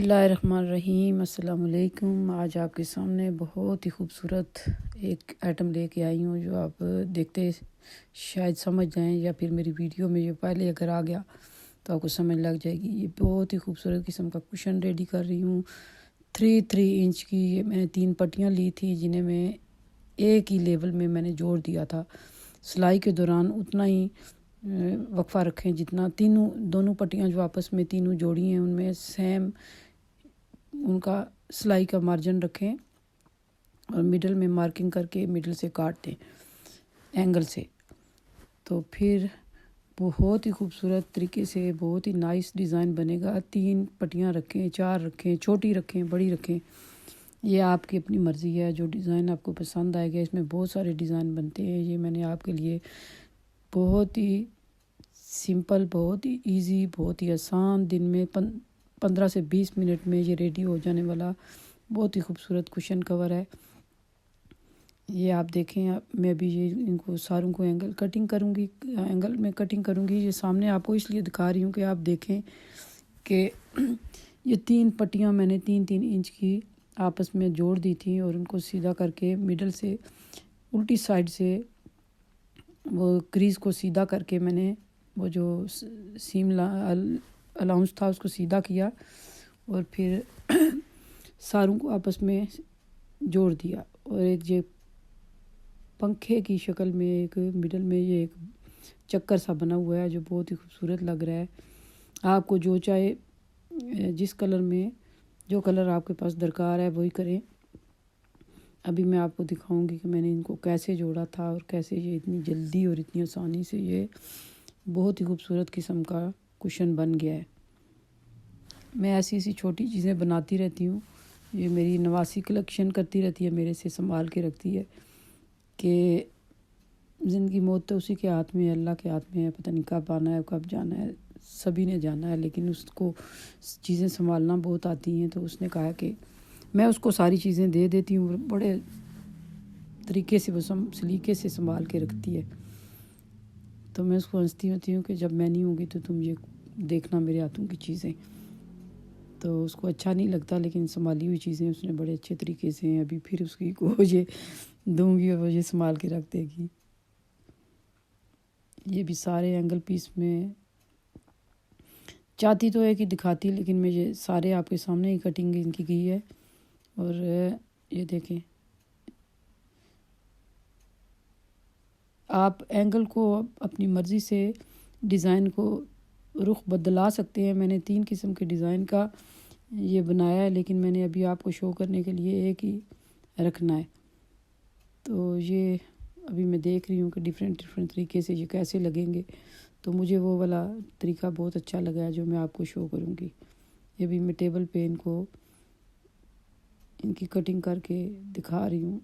بسم اللہ الرحمن الرحیم۔ السلام علیکم۔ آج آپ کے سامنے بہت ہی خوبصورت ایک آئٹم لے کے آئی ہوں جو آپ دیکھتے شاید سمجھ جائیں، یا پھر میری ویڈیو میں جو پہلے اگر آ گیا تو آپ کو سمجھ لگ جائے گی۔ یہ بہت ہی خوبصورت قسم کا کوشن ریڈی کر رہی ہوں۔ 3 انچ کی یہ میں نے 3 پٹیاں لی تھی، جنہیں میں ایک ہی لیول میں نے جوڑ دیا تھا۔ سلائی کے دوران اتنا ہی وقفہ رکھیں جتنا دونوں پٹیاں جو آپس میں تینوں جوڑی ہیں ان میں سیم ان کا سلائی کا مارجن رکھیں، اور مڈل میں مارکنگ کر کے مڈل سے کاٹ دیں اینگل سے۔ تو پھر بہت ہی خوبصورت طریقے سے بہت ہی نائس ڈیزائن بنے گا۔ 3 پٹیاں رکھیں، 4 رکھیں، چھوٹی رکھیں، بڑی رکھیں، یہ آپ کی اپنی مرضی ہے۔ جو ڈیزائن آپ کو پسند آئے گا، اس میں بہت سارے ڈیزائن بنتے ہیں۔ یہ میں نے آپ کے لیے بہت ہی سمپل، بہت ہی ایزی، بہت ہی آسان، دن میں 15 سے 20 منٹ میں یہ ریڈی ہو جانے والا بہت ہی خوبصورت کوشن کور ہے۔ یہ آپ دیکھیں، میں بھی ان کو ساروں کو اینگل میں کٹنگ کروں گی۔ یہ سامنے آپ کو اس لیے دکھا رہی ہوں کہ آپ دیکھیں کہ یہ 3 پٹیاں میں نے 3 انچ کی آپس میں جوڑ دی تھیں، اور ان کو سیدھا کر کے مڈل سے الٹی سائڈ سے وہ کریز کو سیدھا کر کے میں نے وہ جو سیم الاؤنس تھا اس کو سیدھا کیا، اور پھر ساروں کو آپس میں جوڑ دیا، اور ایک یہ پنکھے کی شکل میں ایک مڈل میں یہ ایک چکر سا بنا ہوا ہے جو بہت ہی خوبصورت لگ رہا ہے۔ آپ کو جو چاہے جس کلر میں جو کلر آپ کے پاس درکار ہے وہی کریں۔ ابھی میں آپ کو دکھاؤں گی کہ میں نے ان کو کیسے جوڑا تھا، اور کیسے یہ اتنی جلدی اور اتنی آسانی سے یہ بہت ہی خوبصورت قسم کا کوشن بن گیا ہے۔ میں ایسی چھوٹی چیزیں بناتی رہتی ہوں۔ یہ میری نواسی کلیکشن کرتی رہتی ہے، میرے سے سنبھال کے رکھتی ہے کہ زندگی موت تو اسی کے ہاتھ میں ہے، اللہ کے ہاتھ میں ہے، پتہ نہیں کب آنا ہے کب جانا ہے، سبھی نے جانا ہے، لیکن اس کو چیزیں سنبھالنا بہت آتی ہیں۔ تو اس نے کہا کہ میں اس کو ساری چیزیں دے دیتی ہوں، بڑے طریقے سے وہ سلیقے سے سنبھال کے رکھتی ہے۔ تو میں اس کو ہنستی ہوتی ہوں کہ جب میں نہیں ہوں گی تو تم یہ دیکھنا میرے ہاتھوں کی چیزیں۔ تو اس کو اچھا نہیں لگتا، لیکن سنبھالی ہوئی چیزیں اس نے بڑے اچھے طریقے سے ابھی پھر اس کی کو یہ دوں گی اور وہ یہ سنبھال کے رکھ دے گی۔ یہ بھی سارے اینگل پیس میں چاہتی تو ہے کہ دکھاتی، لیکن میں یہ سارے آپ کے سامنے ہی کٹنگ ان کی کی ہے۔ اور یہ دیکھیں، آپ اینگل کو اپنی مرضی سے ڈیزائن کو رخ بدلا سکتے ہیں۔ میں نے 3 قسم کے ڈیزائن کا یہ بنایا ہے، لیکن میں نے ابھی آپ کو شو کرنے کے لیے ایک ہی رکھنا ہے۔ تو یہ ابھی میں دیکھ رہی ہوں کہ ڈیفرنٹ طریقے سے یہ کیسے لگیں گے، تو مجھے وہ والا طریقہ بہت اچھا لگا ہے جو میں آپ کو شو کروں گی۔ یہ بھی میں ٹیبل پہ ان کی کٹنگ کر کے دکھا رہی ہوں۔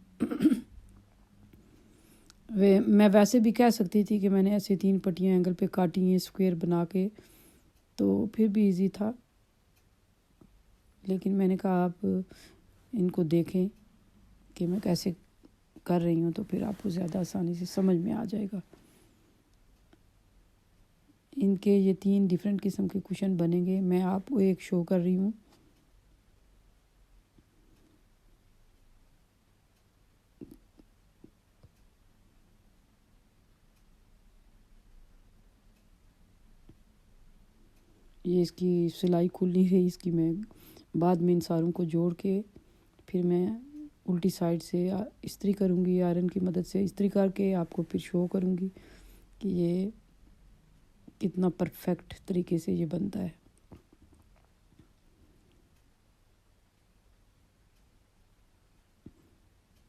میں ویسے بھی کہہ سکتی تھی کہ میں نے ایسے 3 پٹیاں اینگل پہ کاٹی ہیں اسکوئر بنا کے، تو پھر بھی ایزی تھا، لیکن میں نے کہا آپ ان کو دیکھیں کہ میں کیسے کر رہی ہوں، تو پھر آپ کو زیادہ آسانی سے سمجھ میں آ جائے گا۔ ان کے یہ 3 ڈیفرنٹ قسم کے کوشن بنیں گے۔ میں آپ کو ایک شو کر رہی ہوں۔ یہ اس کی سلائی کھل نہیں رہی، اس کی میں بعد میں ان ساروں کو جوڑ کے پھر میں الٹی سائڈ سے استری کروں گی، آئرن کی مدد سے استری کر کے آپ کو پھر شو کروں گی کہ یہ کتنا پرفیکٹ طریقے سے یہ بنتا ہے۔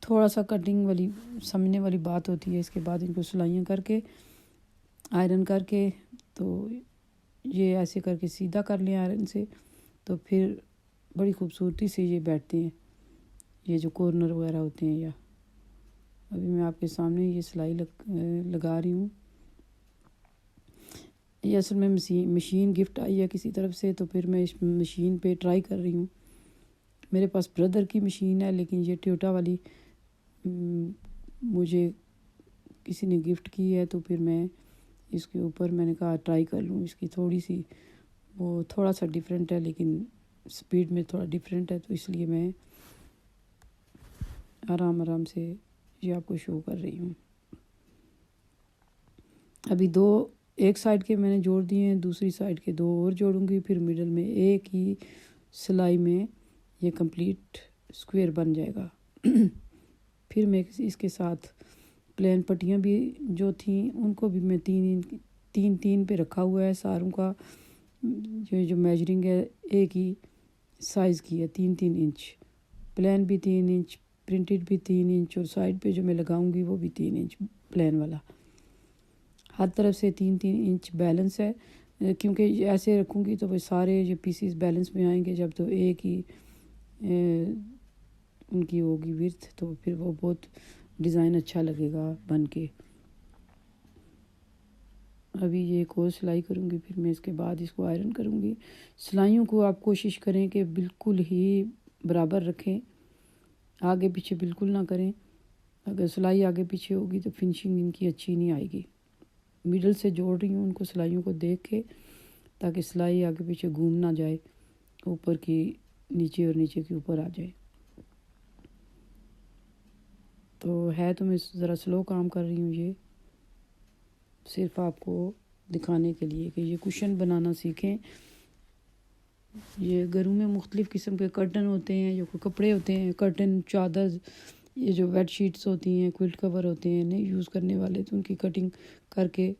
تھوڑا سا کٹنگ والی سمجھنے والی بات ہوتی ہے، اس کے بعد ان کو سلائیاں کر کے آئرن کر کے، تو یہ ایسے کر کے سیدھا کر لیں آئرن سے، تو پھر بڑی خوبصورتی سے یہ بیٹھتے ہیں، یہ جو کارنر وغیرہ ہوتے ہیں۔ یا ابھی میں آپ کے سامنے یہ سلائی لگا رہی ہوں۔ یہ اصل میں مشین گفٹ آئی ہے کسی طرف سے، تو پھر میں اس مشین پہ ٹرائی کر رہی ہوں۔ میرے پاس بردر کی مشین ہے، لیکن یہ ٹویوٹا والی مجھے کسی نے گفٹ کی ہے، تو پھر میں اس کے اوپر میں نے کہا ٹرائی کر لوں۔ اس کی تھوڑا سا ڈیفرنٹ ہے، لیکن سپیڈ میں تھوڑا ڈفرینٹ ہے، تو اس لیے میں آرام سے یہ آپ کو شو کر رہی ہوں۔ ابھی ایک سائڈ کے میں نے جوڑ دیے ہیں، دوسری سائڈ کے 2 اور جوڑوں گی، پھر مڈل میں ایک ہی سلائی میں یہ کمپلیٹ اسکوئر بن جائے گا۔ پھر میں اس کے ساتھ پلین پٹیاں بھی جو تھیں ان کو بھی میں 3 پہ رکھا ہوا ہے، ساروں کا جو میجرنگ ہے ایک ہی سائز کی ہے، 3 انچ، پلین بھی 3 انچ، پرنٹڈ بھی 3 انچ، اور سائڈ پہ جو میں لگاؤں گی وہ بھی 3 انچ پلین والا، ہر طرف سے 3 انچ بیلنس ہے، کیونکہ ایسے رکھوں گی تو وہ سارے جو پیسز بیلنس میں آئیں گے، جب تو ایک ہی ان کی ہوگی ورتھ، تو پھر وہ بہت ڈیزائن اچھا لگے گا بن کے۔ ابھی یہ ایک اور سلائی کروں گی، پھر میں اس کے بعد اس کو آئرن کروں گی۔ سلائیوں کو آپ کوشش کریں کہ بالکل ہی برابر رکھیں، آگے پیچھے بالکل نہ کریں، اگر سلائی آگے پیچھے ہوگی تو فنشنگ ان کی اچھی نہیں آئے گی۔ مڈل سے جوڑ رہی ہوں ان کو سلائیوں کو دیکھ کے، تاکہ سلائی آگے پیچھے گھوم نہ جائے، اوپر کی نیچے اور نیچے کے اوپر آ جائے۔ تو میں ذرا سلو کام کر رہی ہوں، یہ صرف آپ کو دکھانے کے لیے کہ یہ کوشن بنانا سیکھیں۔ یہ گھروں میں مختلف قسم کے کرٹن ہوتے ہیں، جو کپڑے ہوتے ہیں، کرٹن، چادر، یہ جو بیڈ شیٹس ہوتی ہیں، کوئلٹ کور ہوتے ہیں نہیں یوز کرنے والے، تو ان کی کٹنگ کر کے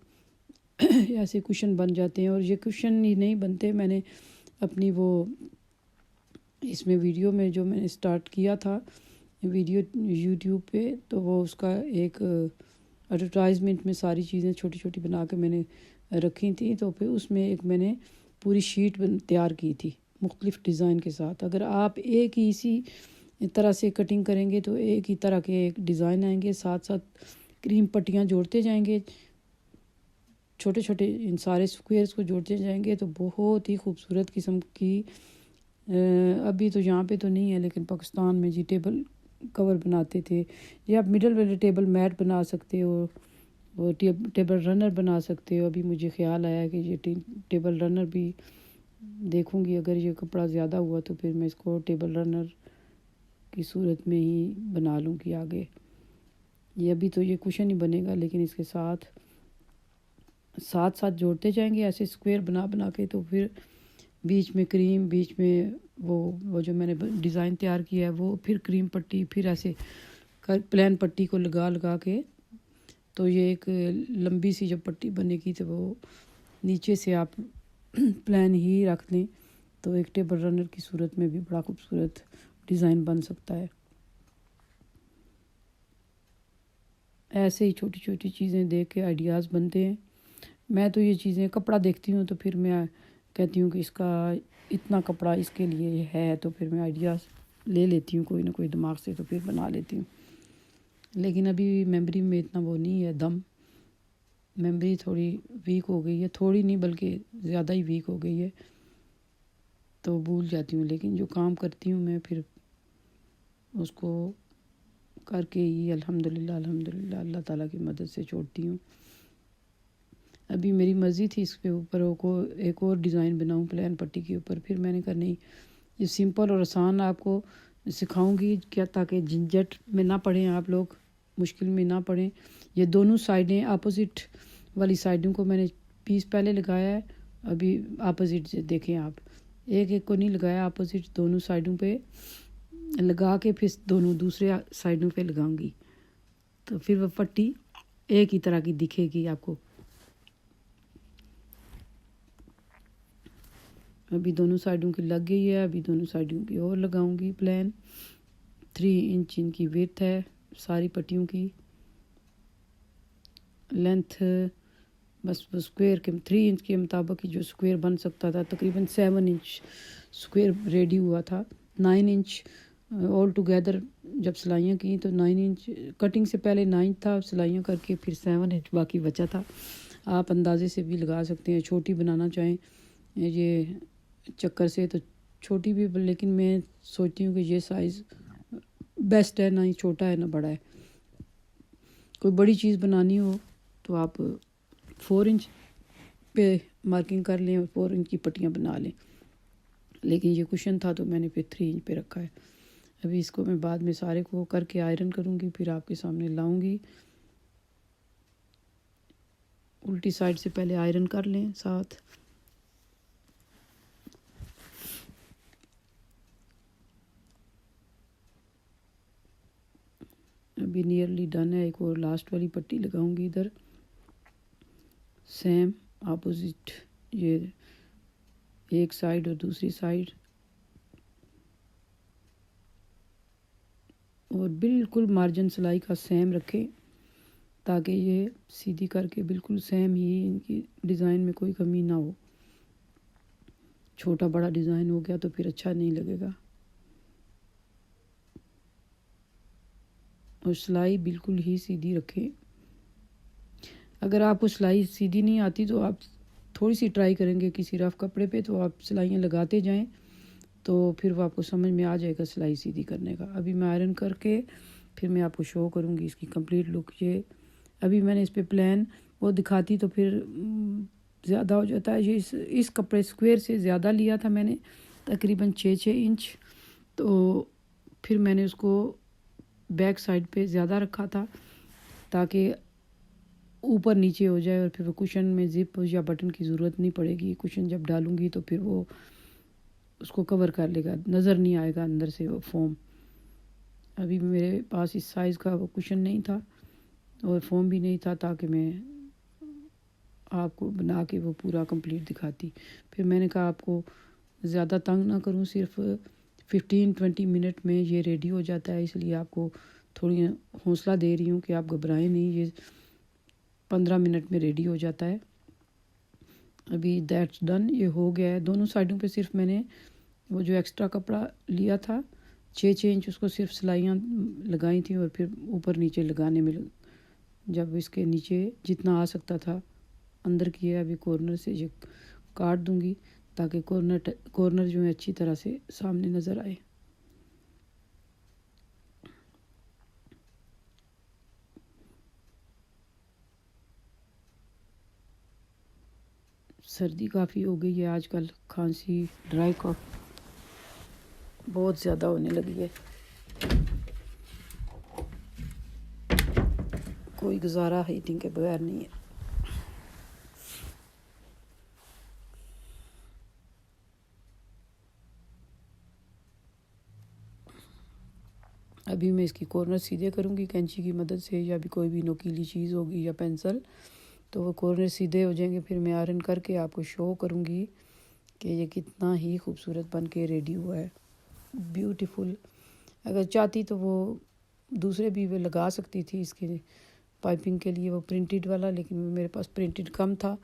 ایسے کوشن بن جاتے ہیں۔ اور یہ کوشن ہی نہیں بنتے، میں نے اپنی اس میں ویڈیو میں جو میں نے سٹارٹ کیا تھا ویڈیو یوٹیوب پہ، تو وہ اس کا ایک ایڈورٹائزمنٹ میں ساری چیزیں چھوٹی چھوٹی بنا کے میں نے رکھی تھیں، تو پھر اس میں ایک میں نے پوری شیٹ تیار کی تھی مختلف ڈیزائن کے ساتھ۔ اگر آپ ایک ہی اسی طرح سے کٹنگ کریں گے تو ایک ہی طرح کے ایک ڈیزائن آئیں گے، ساتھ ساتھ کریم پٹیاں جوڑتے جائیں گے، چھوٹے چھوٹے ان سارے سکوئرز کو جوڑتے جائیں گے، تو بہت ہی خوبصورت قسم کی ابھی تو یہاں پہ تو نہیں ہے، لیکن پاکستان میں جی ٹیبل کور بناتے تھے، یا آپ مڈل والے ٹیبل میٹ بنا سکتے ہو، وہ ٹیبل رنر بنا سکتے ہو۔ ابھی مجھے خیال آیا کہ یہ ٹیبل رنر بھی دیکھوں گی، اگر یہ کپڑا زیادہ ہوا تو پھر میں اس کو ٹیبل رنر کی صورت میں ہی بنا لوں گی آگے۔ یہ ابھی تو یہ کوشن ہی بنے گا، لیکن اس کے ساتھ جوڑتے جائیں گے ایسے اسکوئر بنا کے، تو پھر بیچ میں کریم، بیچ میں وہ جو میں نے ڈیزائن تیار کیا ہے وہ، پھر کریم پٹی، پھر ایسے پلین پٹی کو لگا کے، تو یہ ایک لمبی سی جب پٹی بنے گی تو وہ نیچے سے آپ پلین ہی رکھ لیں، تو ایک ٹیبل رنر کی صورت میں بھی بڑا خوبصورت ڈیزائن بن سکتا ہے۔ ایسے ہی چھوٹی چھوٹی چیزیں دیکھ کے آئیڈیاز بنتے ہیں۔ میں تو یہ چیزیں کپڑا دیکھتی ہوں تو پھر میں کہتی ہوں کہ اس کا اتنا کپڑا اس کے لیے ہے، تو پھر میں آئیڈیاز لے لیتی ہوں کوئی نہ کوئی دماغ سے، تو پھر بنا لیتی ہوں۔ لیکن ابھی میموری میں اتنا وہ نہیں ہے دم، میموری تھوڑی ویک ہو گئی ہے، تھوڑی نہیں بلکہ زیادہ ہی ویک ہو گئی ہے، تو بھول جاتی ہوں۔ لیکن جو کام کرتی ہوں میں پھر اس کو کر کے ہی الحمدللہ اللہ تعالیٰ کی مدد سے چھوڑتی ہوں۔ ابھی میری مرضی تھی اس کے اوپر ایک اور ڈیزائن بناؤں پلین پٹی کے اوپر، پھر میں نے کہا نہیں، یہ سمپل اور آسان آپ کو سکھاؤں گی کیا، تاکہ جھنجھٹ میں نہ پڑیں آپ لوگ، مشکل میں نہ پڑیں۔ یہ دونوں سائڈیں اپوزٹ والی سائڈوں کو میں نے پیس پہلے لگایا ہے، ابھی اپوزٹ سے دیکھیں آپ، ایک کو نہیں لگایا، اپوزٹ دونوں سائڈوں پہ لگا کے پھر دونوں دوسرے سائڈوں پہ لگاؤں گی، تو پھر وہ پٹی ایک ہی طرح کی دکھے گی آپ کو۔ ابھی دونوں سائڈوں کی لگ گئی ہے، ابھی دونوں سائڈوں کی اور لگاؤں گی پلین۔ 3 انچ ان کی ویڈتھ ہے ساری پٹیوں کی، لینتھ بس اسکوئر کے 3 انچ کے مطابق جو اسکوئر بن سکتا تھا، تقریباً 7 انچ اسکوئر ریڈی ہوا تھا۔ 9 انچ آل ٹوگیدر جب سلائیاں کی تو 9 انچ کٹنگ سے پہلے 9 تھا، سلائیاں کر کے پھر 7 انچ باقی بچا تھا۔ آپ اندازے سے بھی لگا سکتے ہیں، چھوٹی بنانا چاہیں یہ چکر سے تو چھوٹی بھی، لیکن میں سوچتی ہوں کہ یہ سائز بیسٹ ہے، نہ ہی چھوٹا ہے نہ بڑا ہے۔ کوئی بڑی چیز بنانی ہو تو آپ 4 انچ پہ مارکنگ کر لیں اور 4 انچ کی پٹیاں بنا لیں۔ لیکن یہ کشن تھا تو میں نے پھر 3 انچ پہ رکھا ہے. ابھی اس کو میں بعد میں سارے کو کر کے آئرن کروں گی، پھر آپ کے سامنے لاؤں گی. الٹی سائڈ سے پہلے آئرن کر لیں ساتھ. ابھی نیئرلی ڈن ہے. ایک اور لاسٹ والی پٹی لگاؤں گی ادھر سیم اپوزٹ، یہ ایک سائڈ اور دوسری سائڈ، اور بالکل مارجن سلائی کا سیم رکھیں تاکہ یہ سیدھی کر کے بالکل سیم ہی ان کی ڈیزائن میں کوئی کمی نہ ہو. چھوٹا بڑا ڈیزائن ہو گیا تو پھر اچھا نہیں لگے گا. اور سلائی بالکل ہی سیدھی رکھیں. اگر آپ کو سلائی سیدھی نہیں آتی تو آپ تھوڑی سی ٹرائی کریں گے کسی رف کپڑے پہ تو آپ سلائیاں لگاتے جائیں تو پھر وہ آپ کو سمجھ میں آ جائے گا سلائی سیدھی کرنے کا. ابھی میں آئرن کر کے پھر میں آپ کو شو کروں گی اس کی کمپلیٹ لک. یہ ابھی میں نے اس پہ پلان وہ دکھاتی تو پھر زیادہ ہو جاتا ہے. یہ اس کپڑے اسکوئر سے زیادہ لیا تھا میں نے، تقریباً 6 انچ. تو پھر میں نے اس کو بیک سائڈ پہ زیادہ رکھا تھا تاکہ اوپر نیچے ہو جائے، اور پھر وہ کشن میں زپ یا بٹن کی ضرورت نہیں پڑے گی. کشن جب ڈالوں گی تو پھر وہ اس کو کور کر لے گا، نظر نہیں آئے گا اندر سے وہ فوم. ابھی میرے پاس اس سائز کا وہ کشن نہیں تھا اور فوم بھی نہیں تھا تاکہ میں آپ کو بنا کے وہ پورا کمپلیٹ دکھاتی. پھر میں نے کہا آپ کو زیادہ تنگ نہ کروں، صرف 15-20 منٹ میں یہ ریڈی ہو جاتا ہے، اس لیے آپ کو تھوڑی حوصلہ دے رہی ہوں کہ آپ گھبرائیں نہیں. یہ 15 منٹ میں ریڈی ہو جاتا ہے. ابھی دیٹس ڈن، یہ ہو گیا ہے. دونوں سائڈوں پہ صرف میں نے وہ جو ایکسٹرا کپڑا لیا تھا 6 انچ اس کو صرف سلائیاں لگائی تھیں، اور پھر اوپر نیچے لگانے میں جب اس کے نیچے جتنا آ سکتا تھا اندر کیا. ابھی کارنر سے یہ کاٹ دوں گی تاکہ کارنر جو ہے اچھی طرح سے سامنے نظر آئے. سردی کافی ہو گئی ہے آج کل، کھانسی ڈرائی کاف بہت زیادہ ہونے لگی ہے. کوئی گزارا ہیٹنگ کے بغیر نہیں ہے. ابھی میں اس کی کارنر سیدھے کروں گی کینچی کی مدد سے، یا بھی کوئی بھی نوکیلی چیز ہوگی یا پینسل، تو وہ کارنر سیدھے ہو جائیں گے. پھر میں آئرن کر کے آپ کو شو کروں گی کہ یہ کتنا ہی خوبصورت بن کے ریڈی ہوا ہے. بیوٹیفل. اگر چاہتی تو وہ دوسرے بھی وہ لگا سکتی تھی اس کے پائپنگ کے لیے، وہ پرنٹڈ والا، لیکن میرے پاس پرنٹڈ کم تھا.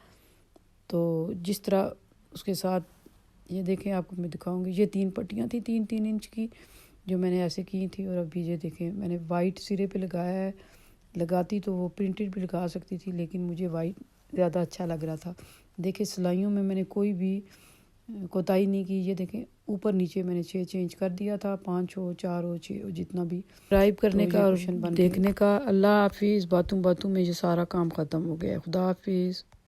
تو جس طرح اس کے ساتھ یہ دیکھیں آپ کو میں دکھاؤں گی. یہ 3 پٹیاں تھیں 3 انچ کی جو میں نے ایسے کی تھی. اور ابھی یہ دیکھیں میں نے وائٹ سرے پہ لگایا ہے. لگاتی تو وہ پرنٹڈ بھی لگا سکتی تھی لیکن مجھے وائٹ زیادہ اچھا لگ رہا تھا. دیکھیں سلائیوں میں نے کوئی بھی کوتاہی نہیں کی. یہ دیکھیں اوپر نیچے میں نے 6 انچ کر دیا تھا، 5 ہو 4 ہو 6 ہو جتنا بھی. ٹرائپ کرنے کا اور دیکھنے کا. اللہ حافظ. باتوں میں یہ سارا کام ختم ہو گیا. خدا حافظ.